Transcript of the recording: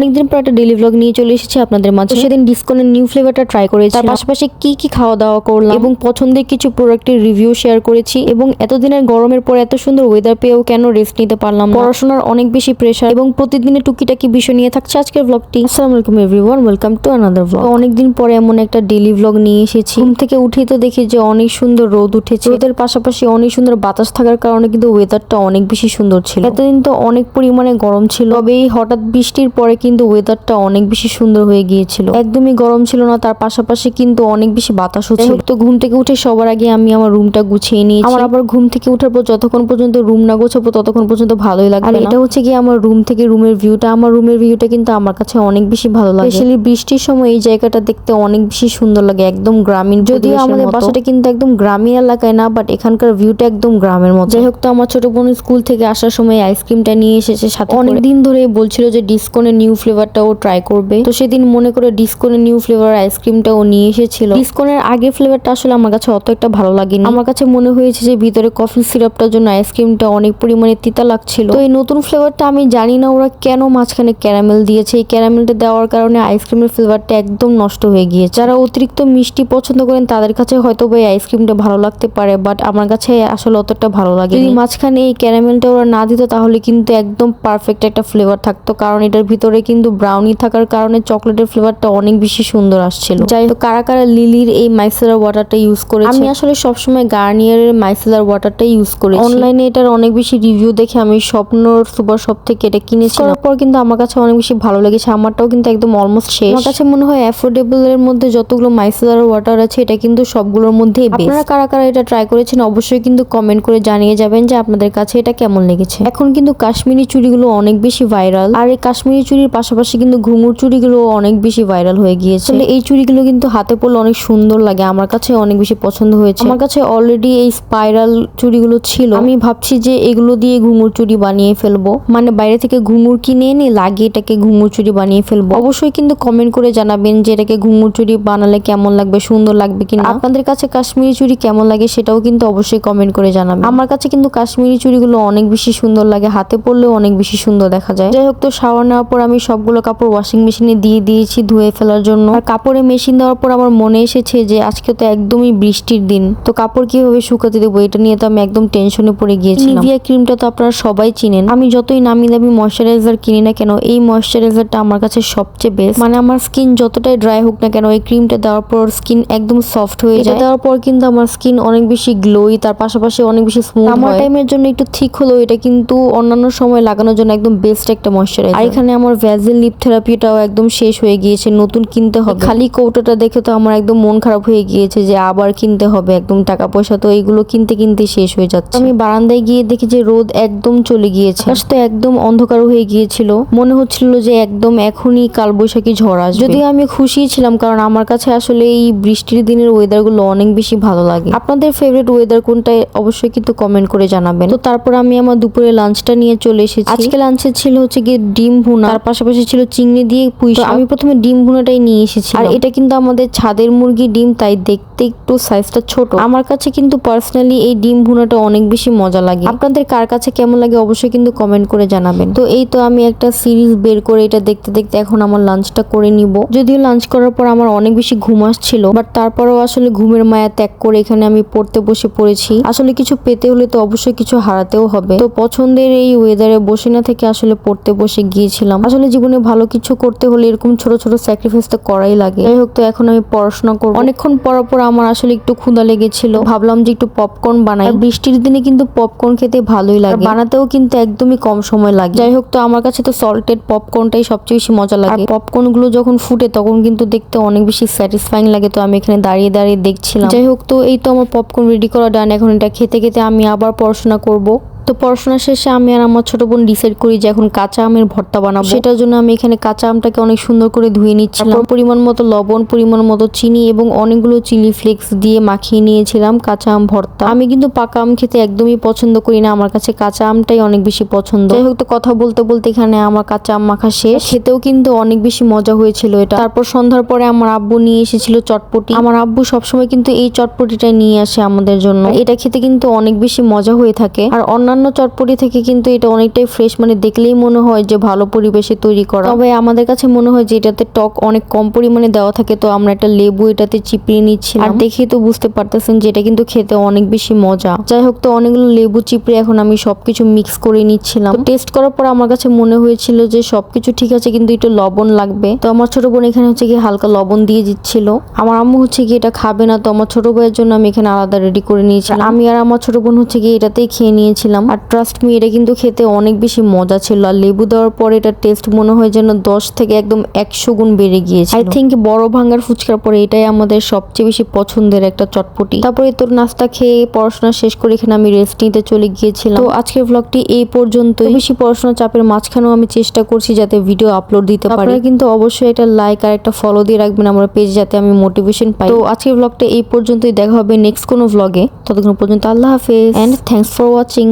অনেকদিন পর একটা ডেইলি ব্লগ নিয়ে চলে এসেছি আপনাদের মাঝে। সেদিন ডিসকনের নিউ ফ্লেভারটা ট্রাই করেছি, তার পাশাপাশি কি কি খাওয়া দাওয়া করলাম এবং পছন্দের কিছু প্রোডাক্টের রিভিউ শেয়ার করেছি। এবং এতদিনের গরমের পর এত সুন্দর ওয়েদার পেয়েও কেন রেস্ট নিতে পারলাম না, পড়াশোনার অনেক বেশি প্রেশার এবং প্রতিদিনের টুকিটাকি বিষয় নিয়ে থাকছে আজকের ব্লগটি। আসসালামু আলাইকুম everyone, welcome to another blog. অনেকদিন পরে এমন একটা ডেইলি ব্লগ নিয়ে এসেছি। ঘুম থেকে উঠেই তো দেখি যে অনেক সুন্দর রোদ উঠেছে, রোদের পাশাপাশি অনেক সুন্দর বাতাস থাকার কারণে কিন্তু ওয়েদারটা অনেক বেশি সুন্দর ছিল। এতদিন তো অনেক পরিমাণে গরম ছিল, তবে এই হঠাৎ বৃষ্টির পরে কিন্তু ওয়েদারটা অনেক বেশি সুন্দর হয়ে গিয়েছিল। একদমই গরম ছিল না, তার পাশাপাশি কিন্তু অনেক বেশি বাতাসও ছিল। তো ঘুম থেকে উঠে সবার আগে আমি আমার রুমটা গুছিয়ে নিয়েছি। আমার আবার ঘুম থেকে ওঠার পর যতক্ষণ পর্যন্ত রুম না গোছাবো ততক্ষণ পর্যন্ত ভালোই লাগবে। আর এটা হচ্ছে কি আমার রুম থেকে রুমের ভিউটা, আমার রুমের ভিউটা কিন্তু আমার কাছে অনেক বেশি ভালো লাগে। স্পেশালি বৃষ্টির সময় এই জায়গাটা দেখতে অনেক বেশি সুন্দর লাগে, একদম গ্রামীণ। যদিও আমাদের বাসাটা কিন্তু একদম গ্রামীণ এলাকায় না, বাট এখানকার ভিউটা একদম গ্রামের মতো। যাই হোক, তো আমার ছোট বোন স্কুল থেকে আসার সময় আইসক্রিমটা নিয়ে এসেছে সাথে। অনেকদিন ধরে বলছিল যে ডিসকনের নিউ ফ্লেভারটা ও ট্রাই করবে, তো সেদিন মনে করে ডিসকনের নিউ ফ্লেভার আইসক্রিমটা ও নিয়ে এসেছিল। ডিসকনের আগে ফ্লেভারটা আসলে আমার কাছে অত একটা ভালো লাগেনি। আমার কাছে মনে হয়েছে যে ভিতরে কফি সিরাপটার জন্য আইসক্রিমটা অনেক পরিমাণে তিতা লাগছিল। তো এই নতুন ফ্লেভারটা আমি জানি না ওরা কেন মাঝখানে ক্যারামেল দিয়েছে। এই ক্যারামেলটা দেওয়ার কারণে আইসক্রিমের ফ্লেভারটা একদম নষ্ট হয়ে গিয়েছে। যারা অতিরিক্ত মিষ্টি পছন্দ করেন তাদের কাছে হয়তো এই আইসক্রিমটা ভালো লাগতে পারে, বাট আমার কাছে আসলে অতটা ভালো লাগে। যদি মাঝখানে এই ক্যারামেলটা ওরা না দিত তাহলে কিন্তু একদম পারফেক্ট একটা ফ্লেভার থাকতো, কারণ এটার ভিতরে কিন্তু ব্রাউনি থাকার কারণে চকলেটের ফ্লেভারটা অনেক বেশি সুন্দর আসছিল। যাই হোক, কারা কারা লিলির এই মাইসেলার ওয়াটারটা ইউজ করেছে? আমি আসলে সবসময় গার্নিয়ারের মাইসেলার ওয়াটারটা ইউজ করি। অনলাইনে এটার অনেক বেশি রিভিউ দেখে আমি স্বপ্নর সুপার শপ থেকে এটা কিনেছি। তারপর কিন্তু আমার কাছে অনেক বেশি ভালো লেগেছে। আমারটাও কিন্তু একদম অলমোস্ট শেষ। আমার কাছে মনে হয় অ্যাফোর্ডেবল এর মধ্যে যতগুলো মাইসেলার ওয়াটার আছে এটা কিন্তু সবগুলোর মধ্যেই বেস্ট। আপনারা কারা কারা এটা ট্রাই করেছেন অবশ্যই কিন্তু কমেন্ট করে জানিয়ে যাবেন যে আপনাদের কাছে এটা কেমন লেগেছে। এখন কিন্তু কাশ্মীরি চুড়িগুলো অনেক বেশি ভাইরাল, আর এই কাশ্মীরি চুড়ির পাশাপাশি কিন্তু ঘুঙুর চুড়িগুলো অনেক বেশি ভাইরাল হয়ে গিয়েছে। এই চুড়িগুলো কিন্তু হাতে পরলে অনেক সুন্দর লাগে, আমার কাছে অনেক বেশি পছন্দ হয়েছে। আমার কাছে অলরেডি এই স্পাইরাল চুড়িগুলো ছিল, আমি ভাবছি যে এগুলো দিয়ে ঘুঙুর চুড়ি বানিয়ে ফেলবো, মানে বাইরে থেকে ঘুঙুর কিনে এনে লাগিয়ে এটাকে ঘুঙুর চুড়ি বানিয়ে ফেলবো। অবশ্যই কিন্তু কমেন্ট করে জানাবেন যে এটাকে ঘুঙুর চুড়ি বানালে কেমন লাগবে, সুন্দর লাগবে কিনা। আপনাদের কাছে কাশ্মীরি চুড়ি কেমন লাগে সেটাও কিন্তু অবশ্যই কমেন্ট করে জানাবেন। আমার কাছে কিন্তু কাশ্মীরি চুড়িগুলো অনেক বেশি সুন্দর লাগে, হাতে পরলেও অনেক বেশি সুন্দর দেখা যায়। যাই হোক, তো শাওয়ার নেওয়ার পর আমি সবগুলো কাপড় ওয়াশিং মেশিনে দিয়ে দিয়েছি ধুয়ে ফেলার জন্য। আর কাপড়ে মেশিন দেওয়ার পর আমার মনে এসেছে যে আজকে তো একদমই বৃষ্টির দিন, তো কাপড় কিভাবে শুকাতে দেবো এটা নিয়ে তো আমি একদম টেনশনে পড়ে গিয়েছিলাম। নিভিয়া ক্রিমটা তো আপনারা সবাই চিনেন, আমি যতই নামি দামি ময়শ্চারাইজার কিনি না কেন এই ময়শ্চারাইজারটা আমার কাছে সবচেয়ে বেস্ট। মানে আমার স্কিন যতটাই ড্রাই হোক না কেন এই ক্রিমটা দেওয়ার পর স্কিন একদম সফট হয়ে যায়। দেওয়ার পর কিন্তু আমার স্কিন অনেক বেশি গ্লোই, তার পাশাপাশি অনেক বেশি স্মুথ হয়। আমার টাইমের জন্য একটু ঠিক হলো এটা, কিন্তু অন্যান্য সময় লাগানোর জন্য একদম বেস্ট একটা ময়শ্চারাইজার। আর এখানে আমার ভ্যাজেল লিপ থেরাপিটাও একদম শেষ হয়ে গিয়েছে, নতুন কিনতে হবে। খালি কৌটোটা দেখে তো আমার একদম মন খারাপ হয়ে গিয়েছে যে আবার কিনতে হবে, একদম টাকা পয়সা তো এইগুলো কিনতে কিনতে শেষ হয়ে যাচ্ছে। আমি বারান্দায় গিয়ে দেখি যে রোদ একদম চলে গিয়েছে, আকাশ তো একদম অন্ধকার হয়ে গিয়েছিল, মনে হচ্ছিল যে একদম এখনই কালবৈশাখী ঝড় আসবে। যদিও আমি খুশি ছিলাম, কারণ আমার কাছে আসলে এই বৃষ্টির দিনের ওয়েদার গুলো অনেক বেশি ভালো লাগে। আপনাদের ফেভারিট ওয়েদার কোনটা অবশ্যই কিন্তু কমেন্ট করে জানাবেন। তো তারপর আমি আমার দুপুরে লাঞ্চটা নিয়ে চলে এসেছি। আজকে লাঞ্চে ছিল হচ্ছে গিয়ে ডিম ভুনা, তার পাশাপাশি ছিল চিংড়ি দিয়ে পুঁই শাক। আমি প্রথমে ডিম ভুনাটাই নিয়ে এসেছি, আর এটা কিন্তু আমাদের ছাদের মুরগি ডিম, তাই দেখতে একটু সাইজটা ছোট। আমার কাছে কিন্তু পার্সোনালি এই ডিম ভুনাটা অনেক বেশি মজা লাগে। আপনাদের কার কাছে কেমন লাগে অবশ্যই কিন্তু কমেন্ট করে জানাবেন। তো এই তো আমি একটা সিরিজ বের করে এটা দেখতে দেখতে এখন আমার লাঞ্চটা করে নিব। যদিও লাঞ্চ করার পর আমার অনেক বেশি ঘুম আসছিল, বাট তারপরেও আসলে ঘুমের মায়া ত্যাগ করে এখানে আমি পড়তে বসে পড়েছি। আসলে কিছু পেতে হলে তো অবশ্যই কিছু হারাতেও হবে, তো পছন্দের এই ওয়েদারে বসে না থেকে আসলে পড়তে বসে গিয়েছিলাম। আসলে জীবনে ভালো কিছু করতে হলে এরকম ছোট ছোট স্যাক্রিফাইস তো করাই লাগে। যাই হোক, তো এখন আমি পড়াশোনা করবো। অনেকক্ষণ পড়ার পর আমার আসলে একটু ক্ষুধা লেগেছিল, ভাবলাম যে একটু পপকর্ন বানাই। বৃষ্টির দিনে কিন্তু পপকর্ন খেতে ভালোই লাগে, বানাতেও কিন্তু একদমই কম সময় লাগে। যাই হোক, তো আমার কাছে তো সল্টেড পপকর্নটাই সবচেয়ে বেশি মজা লাগে। পপকর্ন গুলো যখন ফুটে তখন কিন্তু দেখতে অনেক বেশি স্যাটিসফাইং লাগে, তো আমি এখানে দাঁড়িয়ে দাঁড়িয়ে দেখছিলাম। যাই হোক, তো এই তো আমার পপকর্ন রেডি করা ডান। এখন এটা খেতে খেতে আমি আবার পড়াশোনা করব। তো পড়াশোনা শেষে আমি আর আমার ছোট বোন ডিসাইড করি যে এখন কাঁচা আমের ভর্তা বানাবো। সেটার জন্য আমি এখানে কাঁচা আমটাকে অনেক সুন্দর করে ধুয়ে নিচ্ছিলাম, পরিমাণ মতো লবণ, পরিমাণ মতো চিনি এবং অনেকগুলো চিলি ফ্লেক্স দিয়ে মাখিয়ে নিয়েছিলাম কাঁচা আম ভর্তা। আমি কিন্তু পাকা আম খেতে একদমই পছন্দ করি না, আমার কাছে কাঁচা আমটাই অনেক বেশি পছন্দ। যাই হোক, তো কথা বলতে বলতে এখানে আমার কাঁচা আম মাখা শেষ। খেতেও কিন্তু অনেক বেশি মজা হয়েছিল এটা। তারপর সন্ধ্যার পরে আমার আব্বু নিয়ে এসেছিল চটপটি। আমার আব্বু সবসময় কিন্তু এই চটপটিটা নিয়ে আসে আমাদের জন্য, এটা খেতে কিন্তু অনেক বেশি মজা হয়ে থাকে। আর অন্যান্য অন্যান্য চটপটি থেকে কিন্তু এটা অনেকটাই ফ্রেশ, মানে দেখলেই মনে হয় যে ভালো পরিবেশে তৈরি করা। তবে আমাদের কাছে মনে হয় যে এটাতে টক অনেক কম পরিমাণে দেওয়া থাকে, তো আমরা একটা লেবু এটাতে চিপড়িয়ে নিচ্ছিলাম। আর দেখেই তো বুঝতে পারতেছেন যে এটা কিন্তু খেতে অনেক বেশি মজা। যাই হোক, তো অনেকগুলো লেবু চিপড়ে এখন আমি সবকিছু মিক্স করে নিচ্ছিলাম। টেস্ট করার পর আমার কাছে মনে হয়েছিল যে সবকিছু ঠিক আছে, কিন্তু একটু লবণ লাগবে। তো আমার ছোট বোন এখানে হচ্ছে কি হালকা লবণ দিয়ে দিচ্ছিল। আমার আম্মু হচ্ছে কি এটা খাবে না, তো আমার ছোট ভাইয়ের জন্য আমি এখানে আলাদা রেডি করে নিয়েছিলাম। আমি আর আমার ছোট বোন হচ্ছে কি এটাতেই খেয়ে নিয়েছিলাম। আর ট্রাস্ট মি, এটা কিন্তু খেতে অনেক বেশি মজা ছিল। আর লেবু দেওয়ার পরে এটা টেস্ট মনে হয় যেন 10 থেকে একদম 100 গুণ বেড়ে গিয়েছে। আই থিঙ্ক বড় ভাঙ্গার ফুচকার পরে এটাই আমাদের সবচেয়ে বেশি পছন্দের একটা চটপটি। তারপরে তোর নাস্তা খেয়ে পড়াশোনা শেষ করে এখানে আমি রেস্ট নিতে চলে গিয়েছিলাম। তো আজকের ব্লগটি এই পর্যন্ত। বেশি পড়াশোনা চাপের মাঝখানেও আমি চেষ্টা করছি যাতে ভিডিও আপলোড দিতে পারি। আপনারা কিন্তু অবশ্যই এটা লাইক আর একটা ফলো দিয়ে রাখবেন আমার পেজ, যাতে আমি মোটিভেশন পাই। তো আজকের ব্লগটা এই পর্যন্তই, দেখা হবে নেক্সট কোনো ব্লগে। ততক্ষণ পর্যন্ত আল্লাহ হাফেজ এন্ড থ্যাঙ্কস ফর ওয়াচিং।